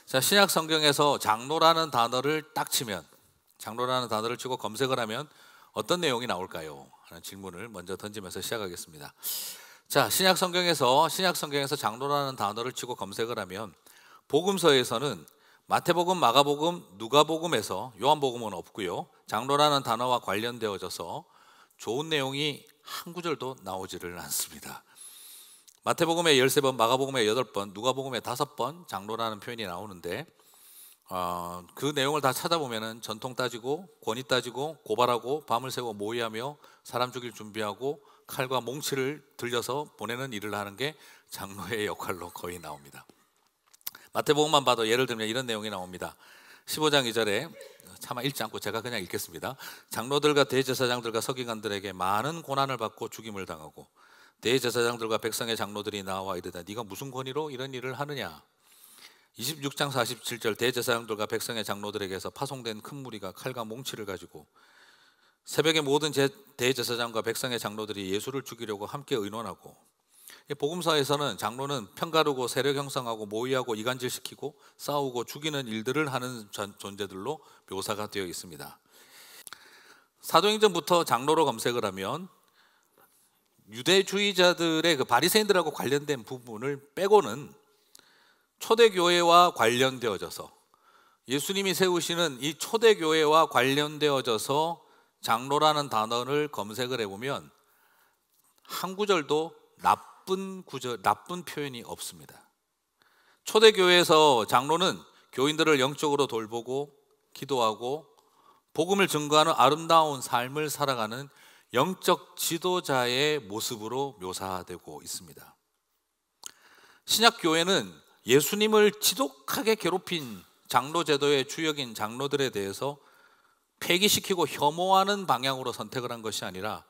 자, 신약 성경에서 장로라는 단어를 딱 치면, 장로라는 단어를 치고 검색을 하면 어떤 내용이 나올까요? 하는 질문을 먼저 던지면서 시작하겠습니다. 자, 신약 성경에서 장로라는 단어를 치고 검색을 하면 복음서에서는 마태복음, 마가복음, 누가복음에서, 요한복음은 없고요, 장로라는 단어와 관련되어져서 좋은 내용이 한 구절도 나오지를 않습니다. 마태복음에 13번, 마가복음에 8번, 누가복음에 5번 장로라는 표현이 나오는데 그 내용을 다 찾아보면 전통 따지고 권위 따지고 고발하고 밤을 새고 모의하며 사람 죽일 준비하고 칼과 몽치를 들려서 보내는 일을 하는 게 장로의 역할로 거의 나옵니다. 마태복음만 봐도 예를 들면 이런 내용이 나옵니다. 15장 2절에 차마 읽지 않고 제가 그냥 읽겠습니다. 장로들과 대제사장들과 서기관들에게 많은 고난을 받고 죽임을 당하고 대제사장들과 백성의 장로들이 나와 이르되 네가 무슨 권위로 이런 일을 하느냐. 26장 47절 대제사장들과 백성의 장로들에게서 파송된 큰 무리가 칼과 몽치를 가지고 새벽에 모든 대제사장과 백성의 장로들이 예수를 죽이려고 함께 의논하고, 복음서에서는 장로는 편가르고 세력 형성하고 모의하고 이간질시키고 싸우고 죽이는 일들을 하는 존재들로 묘사가 되어 있습니다. 사도행전부터 장로로 검색을 하면 유대주의자들의 그 바리새인들하고 관련된 부분을 빼고는 초대교회와 관련되어져서, 예수님이 세우시는 이 초대교회와 관련되어져서 장로라는 단어를 검색을 해보면 한 구절도 나쁜 표현이 없습니다. 초대교회에서 장로는 교인들을 영적으로 돌보고 기도하고 복음을 증거하는 아름다운 삶을 살아가는 영적 지도자의 모습으로 묘사되고 있습니다. 신약교회는 예수님을 지독하게 괴롭힌 장로 제도의 주역인 장로들에 대해서 폐기시키고 혐오하는 방향으로 선택을 한 것이 아니라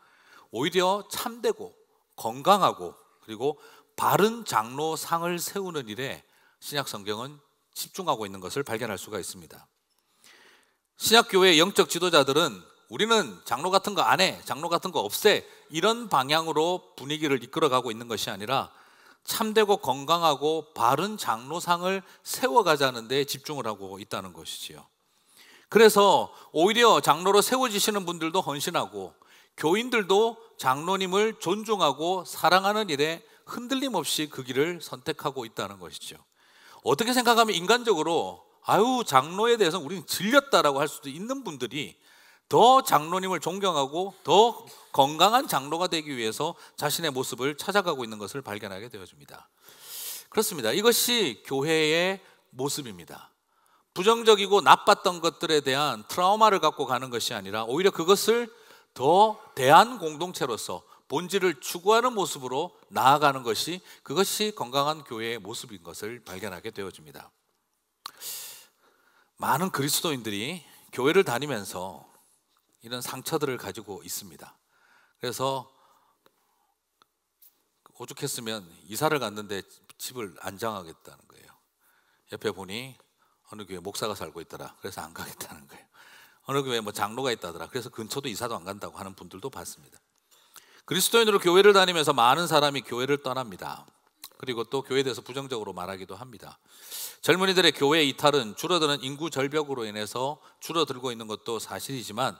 오히려 참되고 건강하고 그리고 바른 장로상을 세우는 일에 신약 성경은 집중하고 있는 것을 발견할 수가 있습니다. 신약교회의 영적 지도자들은 우리는 장로 같은 거 안 해, 장로 같은 거 없애, 이런 방향으로 분위기를 이끌어가고 있는 것이 아니라 참되고 건강하고 바른 장로상을 세워가자는 데 집중을 하고 있다는 것이지요. 그래서 오히려 장로로 세워지시는 분들도 헌신하고 교인들도 장로님을 존중하고 사랑하는 일에 흔들림 없이 그 길을 선택하고 있다는 것이죠. 어떻게 생각하면 인간적으로 장로에 대해서 우리는 질렸다라고 할 수도 있는 분들이 더 장로님을 존경하고 더 건강한 장로가 되기 위해서 자신의 모습을 찾아가고 있는 것을 발견하게 되어집니다. 그렇습니다. 이것이 교회의 모습입니다. 부정적이고 나빴던 것들에 대한 트라우마를 갖고 가는 것이 아니라 오히려 그것을 더 대한 공동체로서 본질을 추구하는 모습으로 나아가는 것이, 그것이 건강한 교회의 모습인 것을 발견하게 되어집니다. 많은 그리스도인들이 교회를 다니면서 이런 상처들을 가지고 있습니다. 그래서 오죽했으면 이사를 갔는데 집을 안 정하겠다는 거예요. 옆에 보니 어느 교회 목사가 살고 있더라. 그래서 안 가겠다는 거예요. 어느 교회에 장로가 있다더라. 그래서 근처도 이사도 안 간다고 하는 분들도 봤습니다. 그리스도인으로 교회를 다니면서 많은 사람이 교회를 떠납니다. 그리고 또 교회에 대해서 부정적으로 말하기도 합니다. 젊은이들의 교회 이탈은 줄어드는 인구 절벽으로 인해서 줄어들고 있는 것도 사실이지만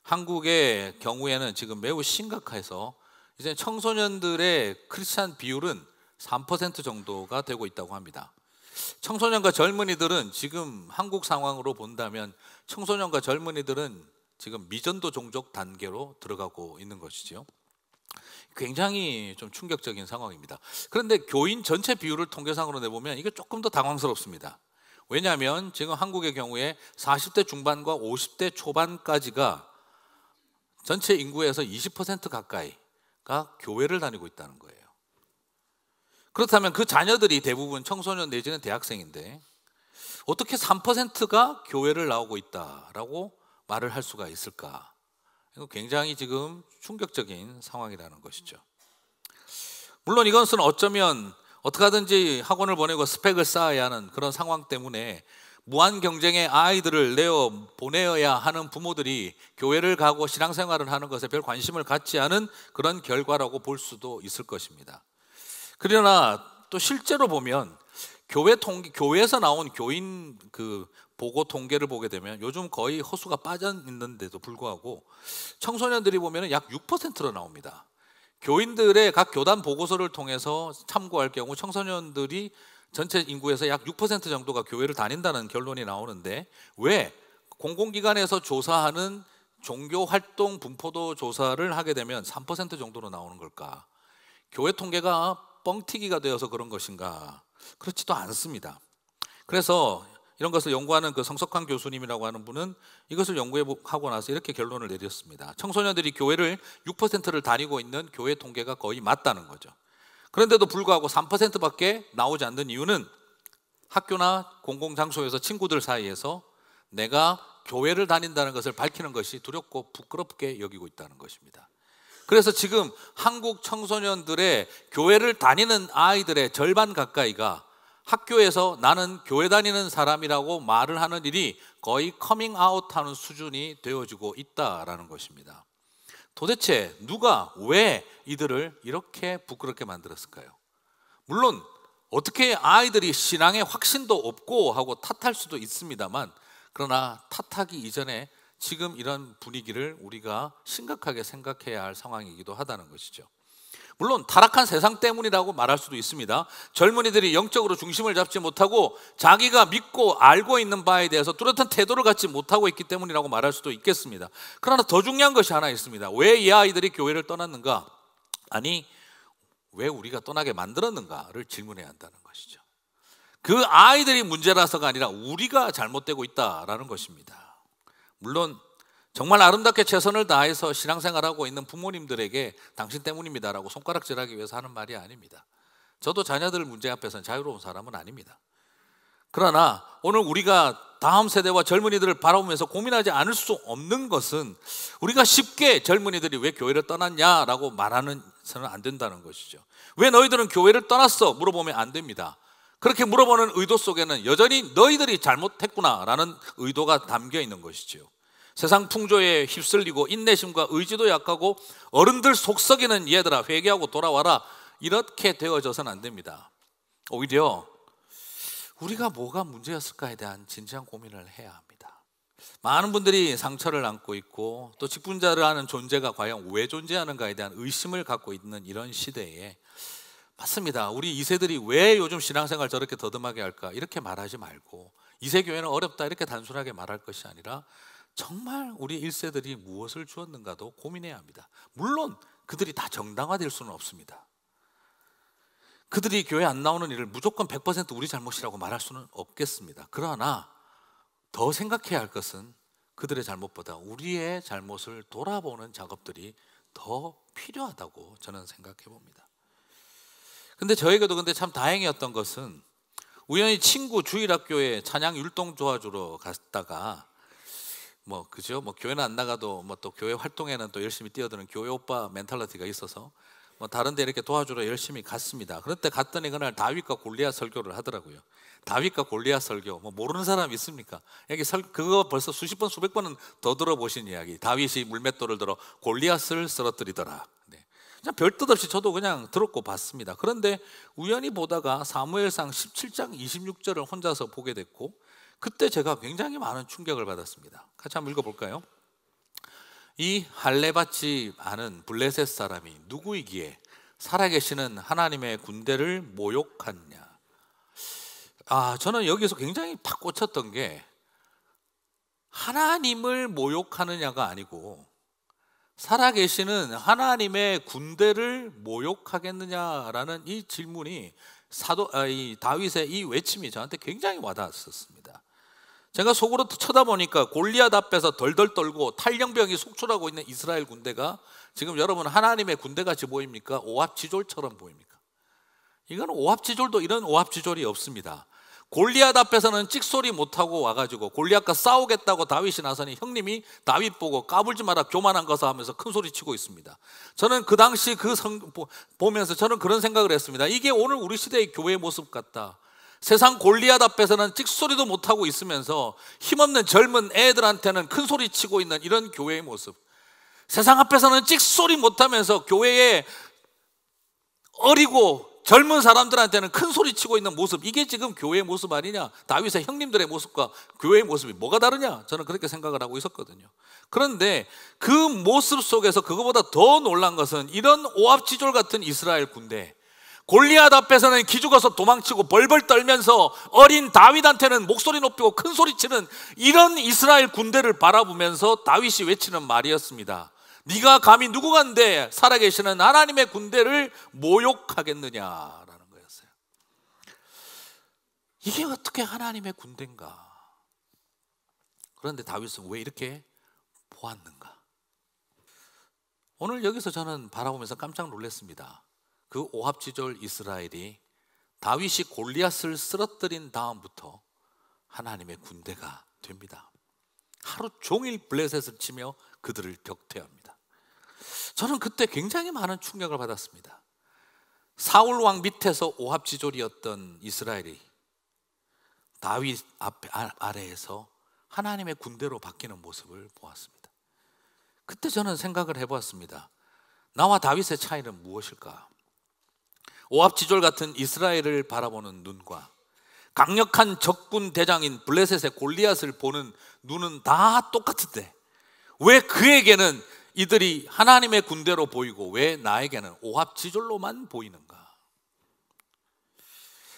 한국의 경우에는 지금 매우 심각해서 이제 청소년들의 크리스찬 비율은 3% 정도가 되고 있다고 합니다. 청소년과 젊은이들은 지금 한국 상황으로 본다면 청소년과 젊은이들은 지금 미전도 종족 단계로 들어가고 있는 것이죠. 굉장히 좀 충격적인 상황입니다. 그런데 교인 전체 비율을 통계상으로 내보면 이게 조금 더 당황스럽습니다. 왜냐하면 지금 한국의 경우에 40대 중반과 50대 초반까지가 전체 인구에서 20% 가까이가 교회를 다니고 있다는 거예요. 그렇다면 그 자녀들이 대부분 청소년 내지는 대학생인데 어떻게 3%가 교회를 나오고 있다라고 말을 할 수가 있을까? 굉장히 지금 충격적인 상황이라는 것이죠. 물론 이것은 어쩌면 어떻게 하든지 학원을 보내고 스펙을 쌓아야 하는 그런 상황 때문에 무한 경쟁의 아이들을 내어 보내어야 하는 부모들이 교회를 가고 신앙생활을 하는 것에 별 관심을 갖지 않은 그런 결과라고 볼 수도 있을 것입니다. 그러나 또 실제로 보면 교회에서 나온 교인 그 보고 통계를 보게 되면 요즘 거의 허수가 빠져 있는데도 불구하고 청소년들이 보면 약 6%로 나옵니다. 교인들의 각 교단 보고서를 통해서 참고할 경우 청소년들이 전체 인구에서 약 6% 정도가 교회를 다닌다는 결론이 나오는데, 왜 공공기관에서 조사하는 종교활동 분포도 조사를 하게 되면 3% 정도로 나오는 걸까? 교회 통계가 뻥튀기가 되어서 그런 것인가? 그렇지도 않습니다. 그래서 이런 것을 연구하는 그 성석환 교수님이라고 하는 분은 이것을 연구하고 나서 이렇게 결론을 내렸습니다. 청소년들이 교회를 6%를 다니고 있는 교회 통계가 거의 맞다는 거죠. 그런데도 불구하고 3%밖에 나오지 않는 이유는 학교나 공공장소에서 친구들 사이에서 내가 교회를 다닌다는 것을 밝히는 것이 두렵고 부끄럽게 여기고 있다는 것입니다. 그래서 지금 한국 청소년들의 교회를 다니는 아이들의 절반 가까이가 학교에서 나는 교회 다니는 사람이라고 말을 하는 일이 거의 커밍아웃하는 수준이 되어지고 있다라는 것입니다. 도대체 누가 왜 이들을 이렇게 부끄럽게 만들었을까요? 물론 어떻게 아이들이 신앙에 확신도 없고 하고 탓할 수도 있습니다만, 그러나 탓하기 이전에 지금 이런 분위기를 우리가 심각하게 생각해야 할 상황이기도 하다는 것이죠. 물론 타락한 세상 때문이라고 말할 수도 있습니다. 젊은이들이 영적으로 중심을 잡지 못하고 자기가 믿고 알고 있는 바에 대해서 뚜렷한 태도를 갖지 못하고 있기 때문이라고 말할 수도 있겠습니다. 그러나 더 중요한 것이 하나 있습니다. 왜 이 아이들이 교회를 떠났는가? 아니, 왜 우리가 떠나게 만들었는가를 질문해야 한다는 것이죠. 그 아이들이 문제라서가 아니라 우리가 잘못되고 있다라는 것입니다. 물론 정말 아름답게 최선을 다해서 신앙생활하고 있는 부모님들에게 당신 때문입니다라고 손가락질하기 위해서 하는 말이 아닙니다. 저도 자녀들 문제 앞에서는 자유로운 사람은 아닙니다. 그러나 오늘 우리가 다음 세대와 젊은이들을 바라보면서 고민하지 않을 수 없는 것은, 우리가 쉽게 젊은이들이 왜 교회를 떠났냐라고 말하는 서는 안 된다는 것이죠. 왜 너희들은 교회를 떠났어? 물어보면 안 됩니다. 그렇게 물어보는 의도 속에는 여전히 너희들이 잘못했구나라는 의도가 담겨 있는 것이죠. 세상 풍조에 휩쓸리고 인내심과 의지도 약하고 어른들 속썩이는 얘들아 회개하고 돌아와라, 이렇게 되어져서는 안 됩니다. 오히려 우리가 뭐가 문제였을까에 대한 진지한 고민을 해야 합니다. 많은 분들이 상처를 안고 있고 또 직분자라는 존재가 과연 왜 존재하는가에 대한 의심을 갖고 있는 이런 시대에, 맞습니다. 우리 2세들이 왜 요즘 신앙생활 저렇게 더듬하게 할까? 이렇게 말하지 말고 2세 교회는 어렵다 이렇게 단순하게 말할 것이 아니라 정말 우리 1세들이 무엇을 주었는가도 고민해야 합니다. 물론 그들이 다 정당화될 수는 없습니다. 그들이 교회 안 나오는 일을 무조건 100% 우리 잘못이라고 말할 수는 없겠습니다. 그러나 더 생각해야 할 것은 그들의 잘못보다 우리의 잘못을 돌아보는 작업들이 더 필요하다고 저는 생각해 봅니다. 근데 저에게도 참 다행이었던 것은, 우연히 친구 주일학교에 찬양 율동 도와주러 갔다가 그죠? 교회는 안 나가도 또 교회 활동에는 또 열심히 뛰어드는 교회 오빠 멘탈리티가 있어서 다른 데 이렇게 도와주러 열심히 갔습니다. 그런데 갔더니 그날 다윗과 골리앗 설교를 하더라고요. 다윗과 골리앗 설교, 모르는 사람 있습니까? 여기 그거 벌써 수십 번 수백 번은 더 들어보신 이야기. 다윗이 물맷돌을 들어 골리앗을 쓰러뜨리더라. 네. 그냥 별 뜻 없이 저도 그냥 들었고 봤습니다. 그런데 우연히 보다가 사무엘상 17장 26절을 혼자서 보게 됐고, 그때 제가 굉장히 많은 충격을 받았습니다. 같이 한번 읽어볼까요? 이 할례받지 않은 블레셋 사람이 누구이기에 살아계시는 하나님의 군대를 모욕하느냐. 저는 여기서 굉장히 팍 꽂혔던 게, 하나님을 모욕하느냐가 아니고 살아계시는 하나님의 군대를 모욕하겠느냐라는 이 질문이 이 다윗의 이 외침이 저한테 굉장히 와닿았었습니다. 제가 속으로 쳐다보니까 골리앗 앞에서 덜덜 떨고 탈영병이 속출하고 있는 이스라엘 군대가 지금 여러분 하나님의 군대같이 보입니까? 오합지졸처럼 보입니까? 이건 오합지졸도 이런 오합지졸이 없습니다. 골리앗 앞에서는 찍소리 못하고 와가지고 골리앗과 싸우겠다고 다윗이 나서니 형님이 다윗 보고 까불지 마라 교만한 거사 하면서 큰 소리 치고 있습니다. 저는 그 당시 보면서 저는 그런 생각을 했습니다. 이게 오늘 우리 시대의 교회의 모습 같다. 세상 골리앗 앞에서는 찍소리도 못하고 있으면서 힘없는 젊은 애들한테는 큰 소리 치고 있는 이런 교회의 모습. 세상 앞에서는 찍소리 못하면서 교회에 어리고 젊은 사람들한테는 큰 소리 치고 있는 모습, 이게 지금 교회의 모습 아니냐? 다윗의 형님들의 모습과 교회의 모습이 뭐가 다르냐? 저는 그렇게 생각을 하고 있었거든요. 그런데 그 모습 속에서 그거보다 더 놀란 것은 이런 오합지졸 같은 이스라엘 군대, 골리앗 앞에서는 기죽어서 도망치고 벌벌 떨면서 어린 다윗한테는 목소리 높이고 큰 소리 치는 이런 이스라엘 군대를 바라보면서 다윗이 외치는 말이었습니다. 네가 감히 누구간데 살아계시는 하나님의 군대를 모욕하겠느냐라는 거였어요. 이게 어떻게 하나님의 군대인가? 그런데 다윗은 왜 이렇게 보았는가? 오늘 여기서 저는 바라보면서 깜짝 놀랐습니다. 그 오합지졸 이스라엘이 다윗이 골리앗을 쓰러뜨린 다음부터 하나님의 군대가 됩니다. 하루 종일 블레셋을 치며 그들을 격퇴합니다. 저는 그때 굉장히 많은 충격을 받았습니다. 사울 왕 밑에서 오합지졸이었던 이스라엘이 다윗 아래에서 하나님의 군대로 바뀌는 모습을 보았습니다. 그때 저는 생각을 해보았습니다. 나와 다윗의 차이는 무엇일까? 오합지졸 같은 이스라엘을 바라보는 눈과 강력한 적군 대장인 블레셋의 골리앗을 보는 눈은 다 똑같은데 왜 그에게는 이들이 하나님의 군대로 보이고 왜 나에게는 오합지졸로만 보이는가?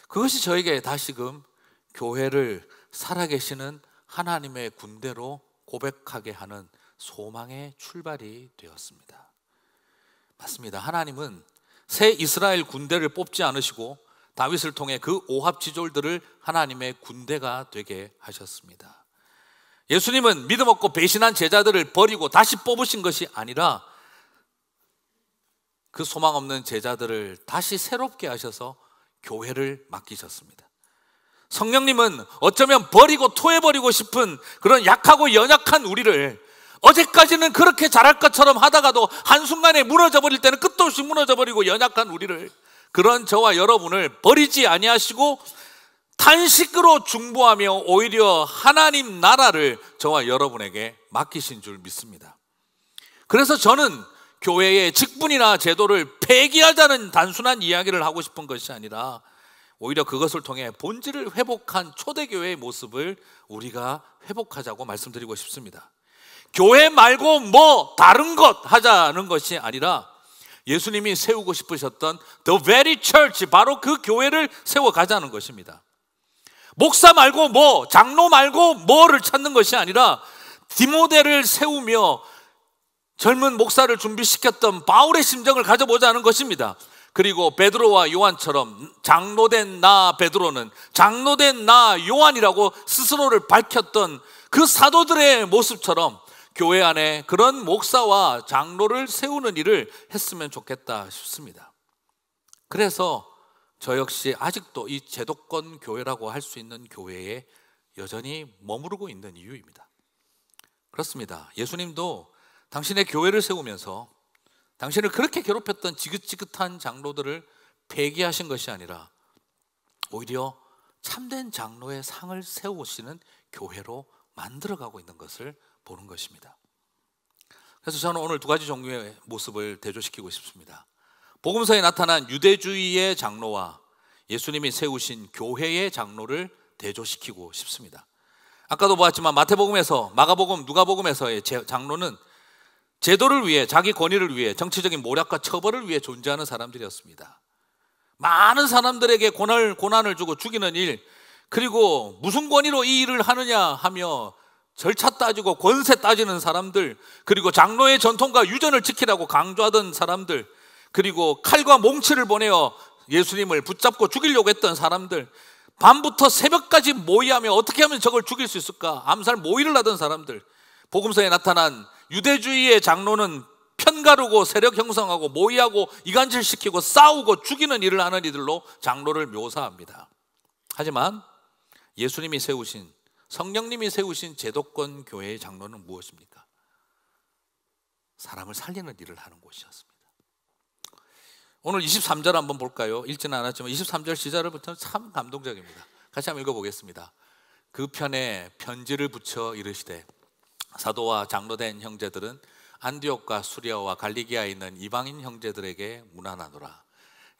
그것이 저에게 다시금 교회를 살아계시는 하나님의 군대로 고백하게 하는 소망의 출발이 되었습니다. 맞습니다. 하나님은 새 이스라엘 군대를 뽑지 않으시고 다윗을 통해 그 오합지졸들을 하나님의 군대가 되게 하셨습니다. 예수님은 믿음 없고 배신한 제자들을 버리고 다시 뽑으신 것이 아니라 그 소망 없는 제자들을 다시 새롭게 하셔서 교회를 맡기셨습니다. 성령님은 어쩌면 버리고 토해버리고 싶은 그런 약하고 연약한 우리를 어제까지는 그렇게 잘할 것처럼 하다가도 한순간에 무너져버릴 때는 끝도 없이 무너져버리고 연약한 우리를, 그런 저와 여러분을 버리지 아니하시고 탄식으로 중보하며 오히려 하나님 나라를 저와 여러분에게 맡기신 줄 믿습니다. 그래서 저는 교회의 직분이나 제도를 폐기하자는 단순한 이야기를 하고 싶은 것이 아니라 오히려 그것을 통해 본질을 회복한 초대교회의 모습을 우리가 회복하자고 말씀드리고 싶습니다. 교회 말고 뭐 다른 것 하자는 것이 아니라 예수님이 세우고 싶으셨던 The very church, 바로 그 교회를 세워가자는 것입니다. 목사 말고 뭐, 장로 말고 뭐를 찾는 것이 아니라 디모데를 세우며 젊은 목사를 준비시켰던 바울의 심정을 가져보자는 것입니다. 그리고 베드로와 요한처럼 장로된 나 베드로는 장로된 나 요한이라고 스스로를 밝혔던 그 사도들의 모습처럼 교회 안에 그런 목사와 장로를 세우는 일을 했으면 좋겠다 싶습니다. 그래서 저 역시 아직도 이 제도권 교회라고 할 수 있는 교회에 여전히 머무르고 있는 이유입니다. 그렇습니다. 예수님도 당신의 교회를 세우면서 당신을 그렇게 괴롭혔던 지긋지긋한 장로들을 폐기하신 것이 아니라 오히려 참된 장로의 상을 세우시는 교회로 만들어가고 있는 것을 보는 것입니다. 그래서 저는 오늘 두 가지 종류의 모습을 대조시키고 싶습니다. 복음서에 나타난 유대주의의 장로와 예수님이 세우신 교회의 장로를 대조시키고 싶습니다. 아까도 보았지만 마태복음에서, 마가복음, 누가복음에서의 장로는 제도를 위해, 자기 권위를 위해, 정치적인 모략과 처벌을 위해 존재하는 사람들이었습니다. 많은 사람들에게 고난을 주고 죽이는 일, 그리고 무슨 권위로 이 일을 하느냐 하며 절차 따지고 권세 따지는 사람들, 그리고 장로의 전통과 유전을 지키라고 강조하던 사람들, 그리고 칼과 몽치를 보내어 예수님을 붙잡고 죽이려고 했던 사람들, 밤부터 새벽까지 모의하며 어떻게 하면 저걸 죽일 수 있을까 암살 모의를 하던 사람들. 복음서에 나타난 유대주의의 장로는 편가르고 세력 형성하고 모의하고 이간질시키고 싸우고 죽이는 일을 하는 이들로 장로를 묘사합니다. 하지만 예수님이 세우신, 성령님이 세우신 제도권 교회의 장로는 무엇입니까? 사람을 살리는 일을 하는 곳이었습니다. 오늘 23절 한번 볼까요? 읽지는 않았지만 23절 시절부터 참 감동적입니다. 같이 한번 읽어보겠습니다. 그 편에 편지를 붙여 이르시되 사도와 장로된 형제들은 안디옥과 수리아와 갈리기아에 있는 이방인 형제들에게 문안하노라.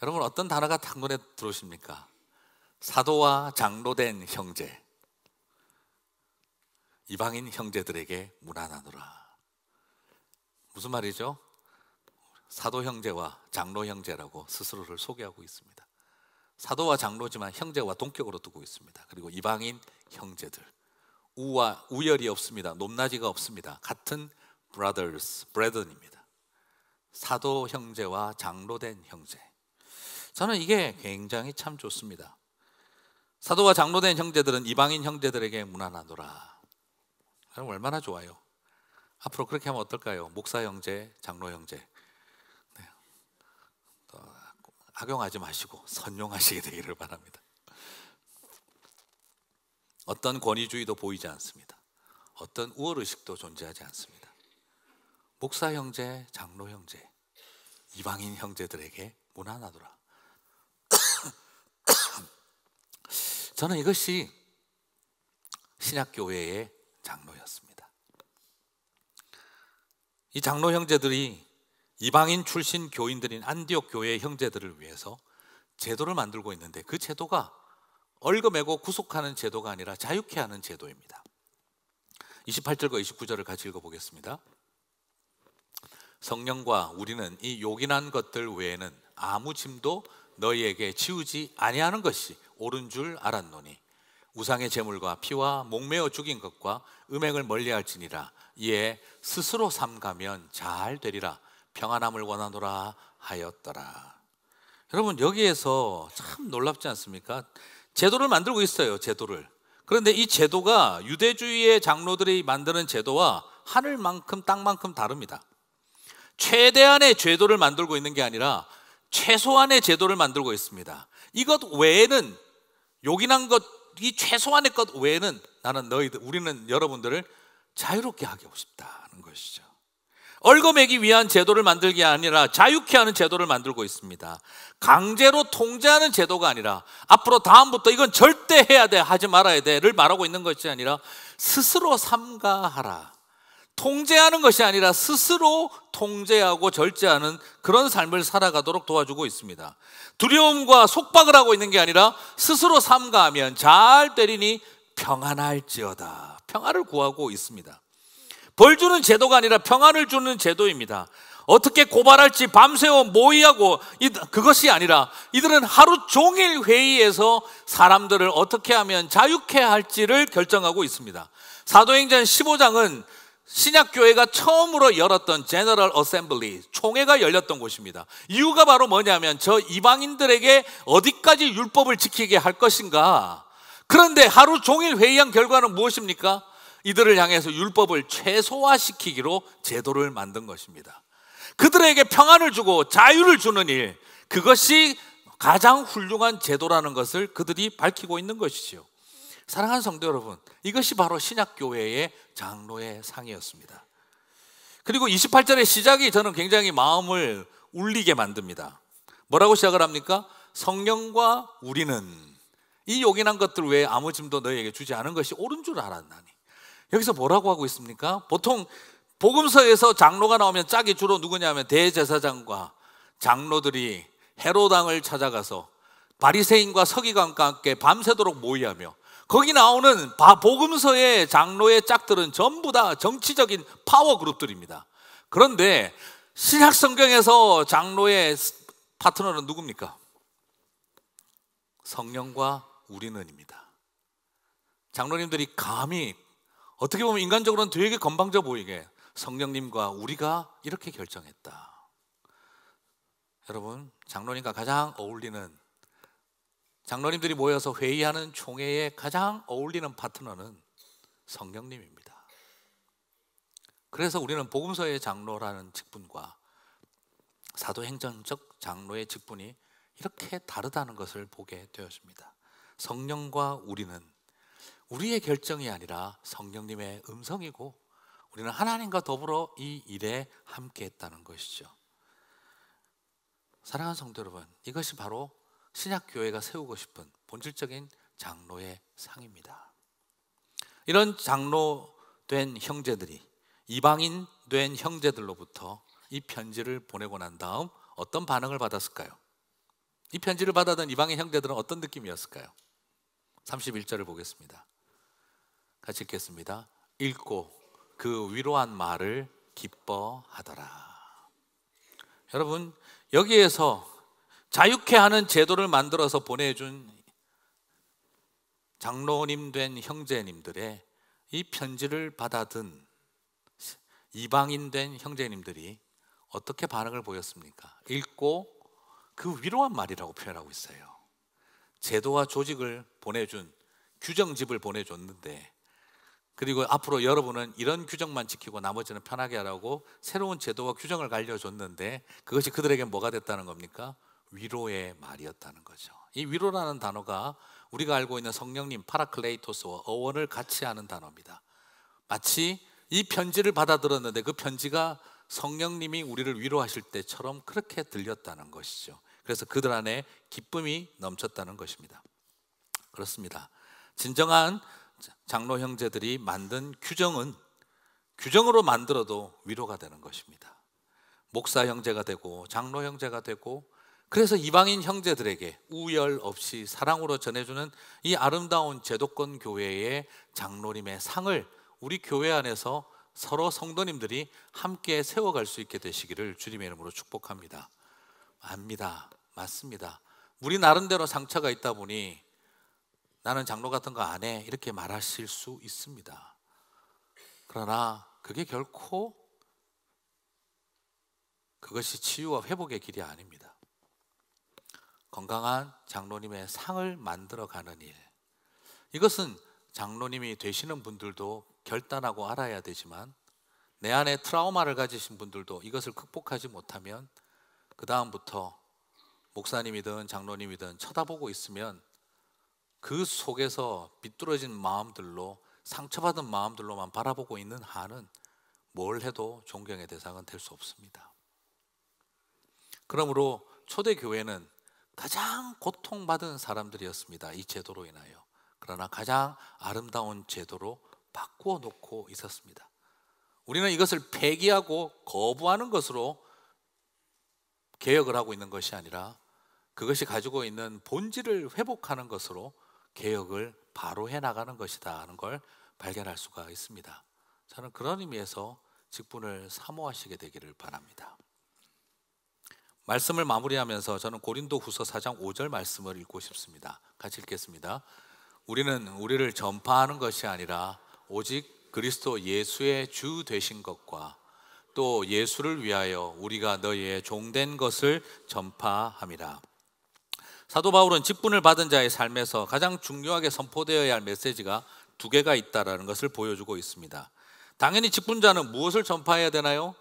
여러분 어떤 단어가 딱 눈에 들어오십니까? 사도와 장로된 형제, 이방인 형제들에게 문안하노라. 무슨 말이죠? 사도 형제와 장로 형제라고 스스로를 소개하고 있습니다. 사도와 장로지만 형제와 동격으로 두고 있습니다. 그리고 이방인 형제들, 우와 우열이 없습니다. 높낮이가 없습니다. 같은 brothers, brethren입니다. 사도 형제와 장로된 형제. 저는 이게 굉장히 참 좋습니다. 사도와 장로된 형제들은 이방인 형제들에게 문안하노라. 여러분 얼마나 좋아요. 앞으로 그렇게 하면 어떨까요? 목사 형제, 장로 형제. 네. 악용하지 마시고 선용하시게 되기를 바랍니다. 어떤 권위주의도 보이지 않습니다. 어떤 우월의식도 존재하지 않습니다. 목사 형제, 장로 형제, 이방인 형제들에게 문안하노라. 저는 이것이 신약교회의 장로였습니다. 이 장로 형제들이 이방인 출신 교인들인 안디옥 교회의 형제들을 위해서 제도를 만들고 있는데 그 제도가 얽어매고 구속하는 제도가 아니라 자유케 하는 제도입니다. 28절과 29절을 같이 읽어보겠습니다. 성령과 우리는 이 요긴한 것들 외에는 아무 짐도 너희에게 지우지 아니하는 것이 옳은 줄 알았노니 우상의 제물과 피와 목매어 죽인 것과 음행을 멀리할지니라. 이에 스스로 삼가면 잘 되리라. 평안함을 원하노라 하였더라. 여러분 여기에서 참 놀랍지 않습니까? 제도를 만들고 있어요. 제도를. 그런데 이 제도가 유대주의의 장로들이 만드는 제도와 하늘만큼 땅만큼 다릅니다. 최대한의 제도를 만들고 있는 게 아니라 최소한의 제도를 만들고 있습니다. 이것 외에는 요긴한 것, 이 최소한의 것 외에는 우리는 여러분들을 자유롭게 하고 싶다는 것이죠. 얽어매기 위한 제도를 만들기 게 아니라 자유케 하는 제도를 만들고 있습니다. 강제로 통제하는 제도가 아니라 앞으로 다음부터 이건 절대 해야 돼, 하지 말아야 돼를 말하고 있는 것이 아니라 스스로 삼가하라. 통제하는 것이 아니라 스스로 통제하고 절제하는 그런 삶을 살아가도록 도와주고 있습니다. 두려움과 속박을 하고 있는 게 아니라 스스로 삼가하면 잘 되리니 평안할지어다. 평안을 구하고 있습니다. 벌 주는 제도가 아니라 평안을 주는 제도입니다. 어떻게 고발할지 밤새워 모의하고 그것이 아니라 이들은 하루 종일 회의에서 사람들을 어떻게 하면 자유케 할지를 결정하고 있습니다. 사도행전 15장은 신약교회가 처음으로 열었던 제너럴 어셈블리, 총회가 열렸던 곳입니다. 이유가 바로 뭐냐면 저 이방인들에게 어디까지 율법을 지키게 할 것인가. 그런데 하루 종일 회의한 결과는 무엇입니까? 이들을 향해서 율법을 최소화시키기로 제도를 만든 것입니다. 그들에게 평안을 주고 자유를 주는 일, 그것이 가장 훌륭한 제도라는 것을 그들이 밝히고 있는 것이지요. 사랑하는 성도 여러분, 이것이 바로 신약교회의 장로의 상이었습니다. 그리고 28절의 시작이 저는 굉장히 마음을 울리게 만듭니다. 뭐라고 시작을 합니까? 성령과 우리는 이 요긴한 것들 외에 아무 짐도 너희에게 주지 않은 것이 옳은 줄 알았나니. 여기서 뭐라고 하고 있습니까? 보통 복음서에서 장로가 나오면 짝이 주로 누구냐면 대제사장과 장로들이 헤롯 왕을 찾아가서 바리새인과 서기관과 함께 밤새도록 모의하며, 거기 나오는 복음서의 장로의 짝들은 전부 다 정치적인 파워 그룹들입니다. 그런데 신약 성경에서 장로의 파트너는 누굽니까? 성령과 우리는입니다. 장로님들이 감히 어떻게 보면 인간적으로는 되게 건방져 보이게 성령님과 우리가 이렇게 결정했다. 여러분, 장로님과 가장 어울리는, 장로님들이 모여서 회의하는 총회에 가장 어울리는 파트너는 성령님입니다. 그래서 우리는 복음서의 장로라는 직분과 사도행전적 장로의 직분이 이렇게 다르다는 것을 보게 되었습니다. 성령과 우리는 우리의 결정이 아니라 성령님의 음성이고, 우리는 하나님과 더불어 이 일에 함께 했다는 것이죠. 사랑하는 성도 여러분, 이것이 바로 신약교회가 세우고 싶은 본질적인 장로의 상입니다. 이런 장로 된 형제들이 이방인 된 형제들로부터 이 편지를 보내고 난 다음 어떤 반응을 받았을까요? 이 편지를 받아든 이방인 형제들은 어떤 느낌이었을까요? 31절을 보겠습니다. 같이 읽겠습니다. 읽고 그 위로한 말을 기뻐하더라. 여러분, 여기에서 자유케 하는 제도를 만들어서 보내준 장로님 된 형제님들의 이 편지를 받아든 이방인 된 형제님들이 어떻게 반응을 보였습니까? 읽고 그 위로한 말이라고 표현하고 있어요. 제도와 조직을 보내준, 규정집을 보내줬는데, 그리고 앞으로 여러분은 이런 규정만 지키고 나머지는 편하게 하라고 새로운 제도와 규정을 알려줬는데, 그것이 그들에게 뭐가 됐다는 겁니까? 위로의 말이었다는 거죠. 이 위로라는 단어가 우리가 알고 있는 성령님 파라클레이토스와 어원을 같이 하는 단어입니다. 마치 이 편지를 받아들었는데 그 편지가 성령님이 우리를 위로하실 때처럼 그렇게 들렸다는 것이죠. 그래서 그들 안에 기쁨이 넘쳤다는 것입니다. 그렇습니다. 진정한 장로 형제들이 만든 규정은 규정으로 만들어도 위로가 되는 것입니다. 목사 형제가 되고 장로 형제가 되고, 그래서 이방인 형제들에게 우열 없이 사랑으로 전해주는 이 아름다운 제도권 교회의 장로님의 상을 우리 교회 안에서 서로 성도님들이 함께 세워갈 수 있게 되시기를 주님의 이름으로 축복합니다. 압니다. 맞습니다. 우리 나름대로 상처가 있다 보니 나는 장로 같은 거 안 해, 이렇게 말하실 수 있습니다. 그러나 그게 결코 그것이 치유와 회복의 길이 아닙니다. 건강한 장로님의 상을 만들어가는 일, 이것은 장로님이 되시는 분들도 결단하고 알아야 되지만, 내 안에 트라우마를 가지신 분들도 이것을 극복하지 못하면 그 다음부터 목사님이든 장로님이든 쳐다보고 있으면 그 속에서 비뚤어진 마음들로, 상처받은 마음들로만 바라보고 있는 한은 뭘 해도 존경의 대상은 될 수 없습니다. 그러므로 초대교회는 가장 고통받은 사람들이었습니다. 이 제도로 인하여. 그러나 가장 아름다운 제도로 바꾸어 놓고 있었습니다. 우리는 이것을 폐기하고 거부하는 것으로 개혁을 하고 있는 것이 아니라 그것이 가지고 있는 본질을 회복하는 것으로 개혁을 바로 해나가는 것이다 하는 걸 발견할 수가 있습니다. 저는 그런 의미에서 직분을 사모하시게 되기를 바랍니다. 말씀을 마무리하면서 저는 고린도후서 4장 5절 말씀을 읽고 싶습니다. 같이 읽겠습니다. 우리는 우리를 전파하는 것이 아니라 오직 그리스도 예수의 주 되신 것과 또 예수를 위하여 우리가 너희의 종된 것을 전파함이라. 사도 바울은 직분을 받은 자의 삶에서 가장 중요하게 선포되어야 할 메시지가 두 개가 있다는 것을 보여주고 있습니다. 당연히 직분자는 무엇을 전파해야 되나요?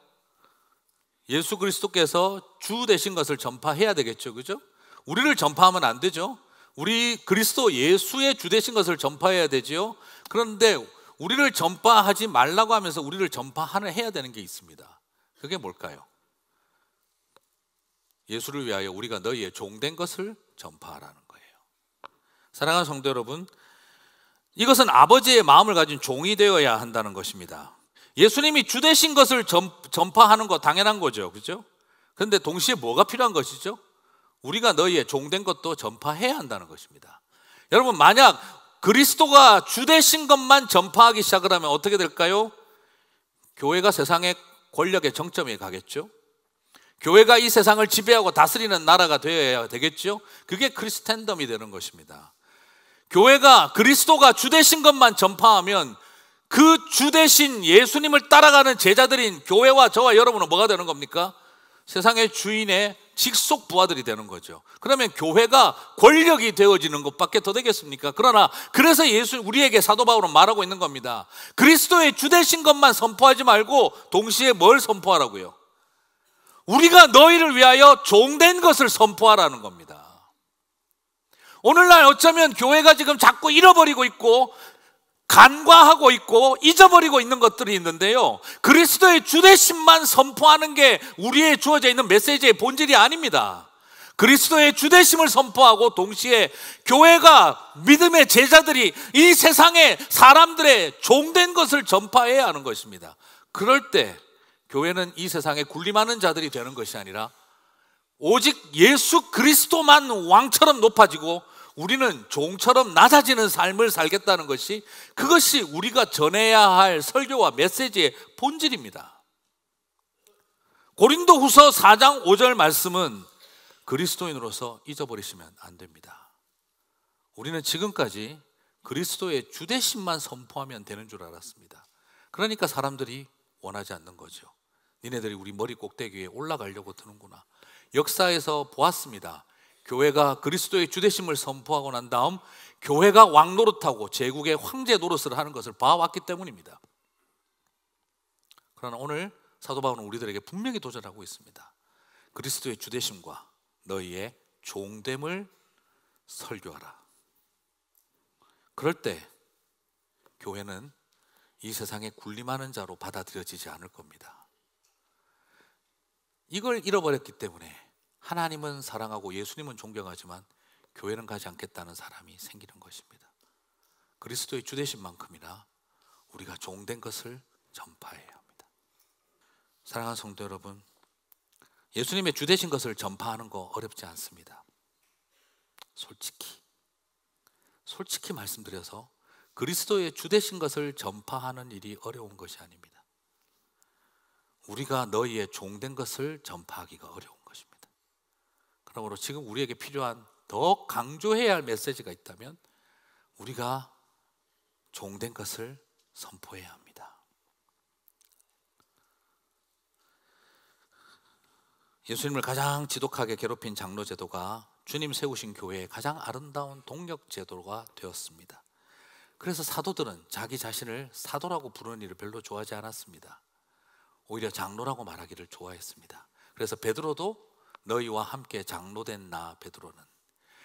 예수 그리스도께서 주 되신 것을 전파해야 되겠죠, 그죠? 우리를 전파하면 안 되죠. 우리 그리스도 예수의 주 되신 것을 전파해야 되지요. 그런데 우리를 전파하지 말라고 하면서 우리를 전파해야 되는 게 있습니다. 그게 뭘까요? 예수를 위하여 우리가 너희의 종된 것을 전파하라는 거예요. 사랑하는 성도 여러분, 이것은 아버지의 마음을 가진 종이 되어야 한다는 것입니다. 예수님이 주 되신 것을 전파하는 거 당연한 거죠, 그죠? 그런데 동시에 뭐가 필요한 것이죠? 우리가 너희의 종된 것도 전파해야 한다는 것입니다. 여러분, 만약 그리스도가 주 되신 것만 전파하기 시작을 하면 어떻게 될까요? 교회가 세상의 권력의 정점에 가겠죠. 교회가 이 세상을 지배하고 다스리는 나라가 되어야 되겠죠. 그게 크리스텐덤이 되는 것입니다. 교회가 그리스도가 주 되신 것만 전파하면 그 주 되신 예수님을 따라가는 제자들인 교회와 저와 여러분은 뭐가 되는 겁니까? 세상의 주인의 직속 부하들이 되는 거죠. 그러면 교회가 권력이 되어지는 것밖에 더 되겠습니까? 그러나 그래서 우리에게 사도 바울은 말하고 있는 겁니다. 그리스도의 주 되신 것만 선포하지 말고 동시에 뭘 선포하라고요? 우리가 너희를 위하여 종된 것을 선포하라는 겁니다. 오늘날 어쩌면 교회가 지금 자꾸 잃어버리고 있고 간과하고 있고 잊어버리고 있는 것들이 있는데요, 그리스도의 주되심만 선포하는 게 우리의 주어져 있는 메시지의 본질이 아닙니다. 그리스도의 주되심을 선포하고 동시에 교회가, 믿음의 제자들이 이 세상의 사람들의 종된 것을 전파해야 하는 것입니다. 그럴 때 교회는 이 세상에 군림하는 자들이 되는 것이 아니라 오직 예수 그리스도만 왕처럼 높아지고 우리는 종처럼 낮아지는 삶을 살겠다는 것이, 그것이 우리가 전해야 할 설교와 메시지의 본질입니다. 고린도후서 4장 5절 말씀은 그리스도인으로서 잊어버리시면 안 됩니다. 우리는 지금까지 그리스도의 주대심만 선포하면 되는 줄 알았습니다. 그러니까 사람들이 원하지 않는 거죠. 니네들이 우리 머리 꼭대기에 올라가려고 드는구나. 역사에서 보았습니다. 교회가 그리스도의 주대심을 선포하고 난 다음 교회가 왕 노릇하고 제국의 황제 노릇을 하는 것을 봐왔기 때문입니다. 그러나 오늘 사도 바울은 우리들에게 분명히 도전하고 있습니다. 그리스도의 주대심과 너희의 종됨을 설교하라. 그럴 때 교회는 이 세상에 군림하는 자로 받아들여지지 않을 겁니다. 이걸 잃어버렸기 때문에 하나님은 사랑하고 예수님은 존경하지만 교회는 가지 않겠다는 사람이 생기는 것입니다. 그리스도의 주되신만큼이나 우리가 종된 것을 전파해야 합니다. 사랑하는 성도 여러분, 예수님의 주되신 것을 전파하는 거 어렵지 않습니다. 솔직히 말씀드려서 그리스도의 주되신 것을 전파하는 일이 어려운 것이 아닙니다. 우리가 너희의 종된 것을 전파하기가 어려운 것입니다. 그러므로 지금 우리에게 필요한 더 강조해야 할 메시지가 있다면 우리가 종된 것을 선포해야 합니다. 예수님을 가장 지독하게 괴롭힌 장로 제도가 주님 세우신 교회의 가장 아름다운 동력 제도가 되었습니다. 그래서 사도들은 자기 자신을 사도라고 부르는 일을 별로 좋아하지 않았습니다. 오히려 장로라고 말하기를 좋아했습니다. 그래서 베드로도 너희와 함께 장로된 나 베드로는,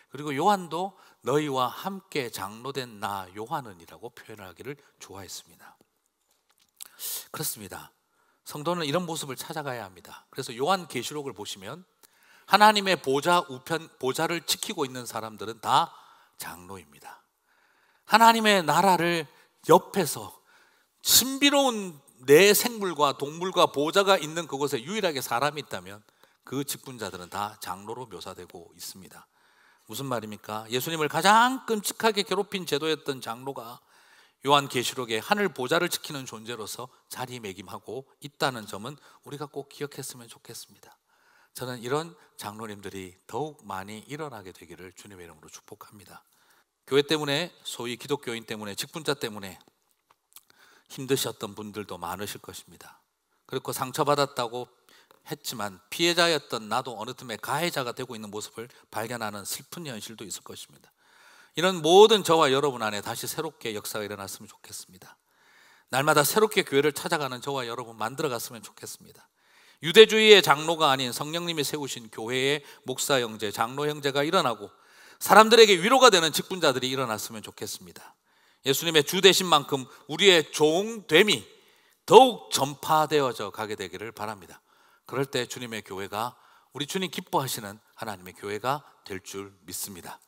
그리고 요한도 너희와 함께 장로된 나 요한은이라고 표현하기를 좋아했습니다. 그렇습니다. 성도는 이런 모습을 찾아가야 합니다. 그래서 요한계시록을 보시면 하나님의 보좌를 지키고 있는 사람들은 다 장로입니다. 하나님의 나라를 옆에서 신비로운 내 생물과 동물과 보좌가 있는 그곳에 유일하게 사람이 있다면 그 직분자들은 다 장로로 묘사되고 있습니다. 무슨 말입니까? 예수님을 가장 끔찍하게 괴롭힌 제도였던 장로가 요한계시록에 하늘 보좌를 지키는 존재로서 자리매김하고 있다는 점은 우리가 꼭 기억했으면 좋겠습니다. 저는 이런 장로님들이 더욱 많이 일어나게 되기를 주님의 이름으로 축복합니다. 교회 때문에, 소위 기독교인 때문에, 직분자 때문에 힘드셨던 분들도 많으실 것입니다. 그리고 상처받았다고 했지만 피해자였던 나도 어느 틈에 가해자가 되고 있는 모습을 발견하는 슬픈 현실도 있을 것입니다. 이런 모든 저와 여러분 안에 다시 새롭게 역사가 일어났으면 좋겠습니다. 날마다 새롭게 교회를 찾아가는 저와 여러분 만들어갔으면 좋겠습니다. 유대주의의 장로가 아닌 성령님이 세우신 교회의 목사 형제, 장로 형제가 일어나고 사람들에게 위로가 되는 직분자들이 일어났으면 좋겠습니다. 예수님의 주 되신 만큼 우리의 종됨이 더욱 전파되어져 가게 되기를 바랍니다. 그럴 때 주님의 교회가, 우리 주님 기뻐하시는 하나님의 교회가 될 줄 믿습니다.